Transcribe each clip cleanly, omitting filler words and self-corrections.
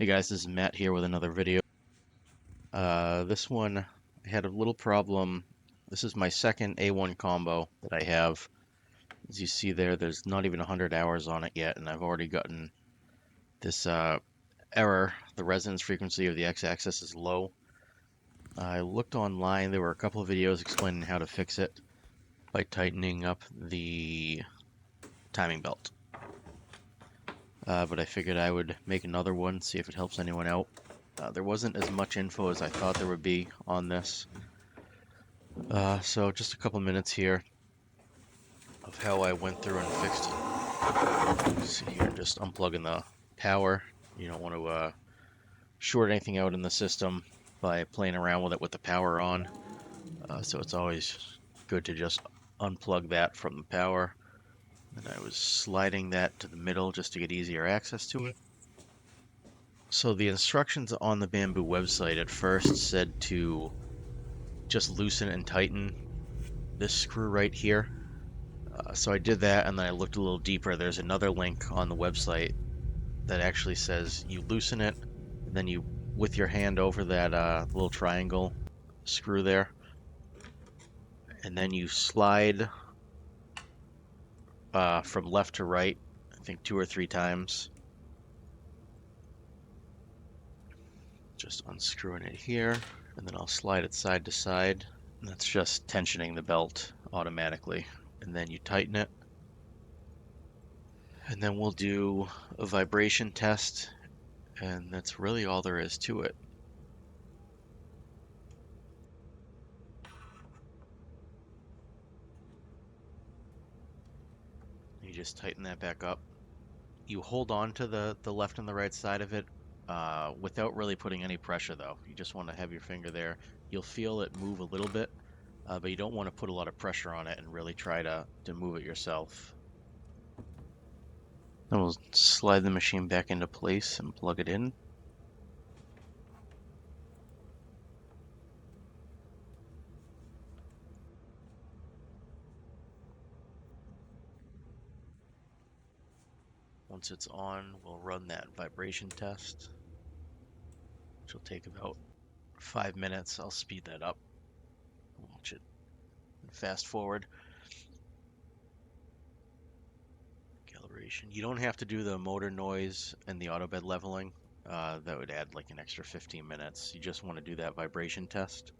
Hey guys, this is Matt here with another video. This one, I had a little problem. This is my second A1 combo that I have. As you see there, there's not even 100 hours on it yet, and I've already gotten this error. The resonance frequency of the x-axis is low. I looked online, there were a couple of videos explaining how to fix it by tightening up the timing belt. But I figured I would make another one, see if it helps anyone out. There wasn't as much info as I thought there would be on this. So just a couple minutes here of how I went through and fixed it. See here, just unplugging the power. You don't want to short anything out in the system by playing around with it with the power on. So it's always good to just unplug that from the power. And I was sliding that to the middle just to get easier access to it. So the instructions on the Bambu website at first said to just loosen and tighten this screw right here. So I did that, and then I looked a little deeper. There's another link on the website that actually says you loosen it, and then you, with your hand over that little triangle screw there, and then you slide from left to right, I think 2 or 3 times. Just unscrewing it here, and then I'll slide it side to side. And that's just tensioning the belt automatically. And then you tighten it. And then we'll do a vibration test, and that's really all there is to it. You just tighten that back up. You hold on to the left and the right side of it without really putting any pressure though. You just want to have your finger there. You'll feel it move a little bit, but you don't want to put a lot of pressure on it and really try to move it yourself. Then we'll slide the machine back into place and plug it in. Once it's on, we'll run that vibration test, which will take about 5 minutes. I'll speed that up. Watch it. Fast forward. Calibration. You don't have to do the motor noise and the auto bed leveling. That would add like an extra 15 minutes. You just want to do that vibration test.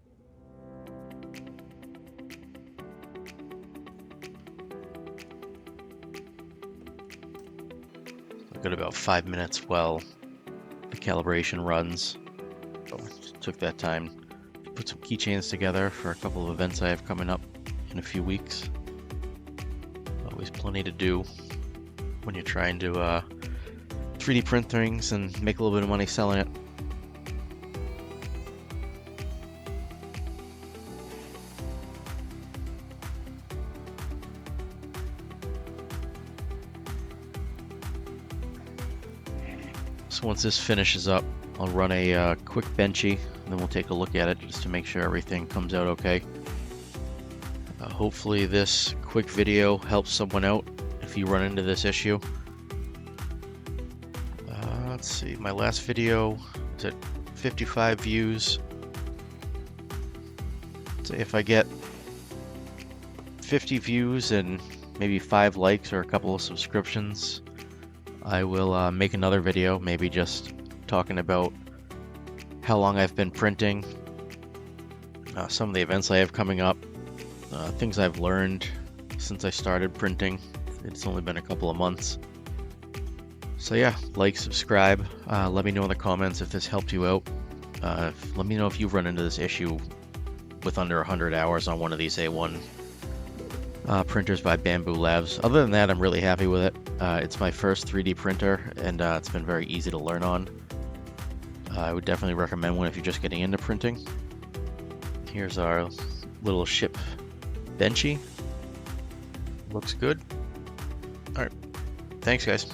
I've got about 5 minutes while the calibration runs. So took that time to put some keychains together for a couple of events I have coming up in a few weeks. Always plenty to do when you're trying to 3D print things and make a little bit of money selling it. So once this finishes up, I'll run a quick benchy, and then we'll take a look at it just to make sure everything comes out okay. Hopefully this quick video helps someone out if you run into this issue. Let's see, my last video is at 55 views. So if I get 50 views and maybe 5 likes or a couple of subscriptions, I will make another video, maybe just talking about how long I've been printing, some of the events I have coming up, things I've learned since I started printing. It's only been a couple of months. So yeah, like, subscribe, let me know in the comments if this helped you out. Let me know if you've run into this issue with under 100 hours on one of these A1 printers by Bambu Labs. Other than that, I'm really happy with it. It's my first 3D printer, and it's been very easy to learn on. I would definitely recommend one if you're just getting into printing. Here's our little ship benchy. Looks good. Alright, thanks guys.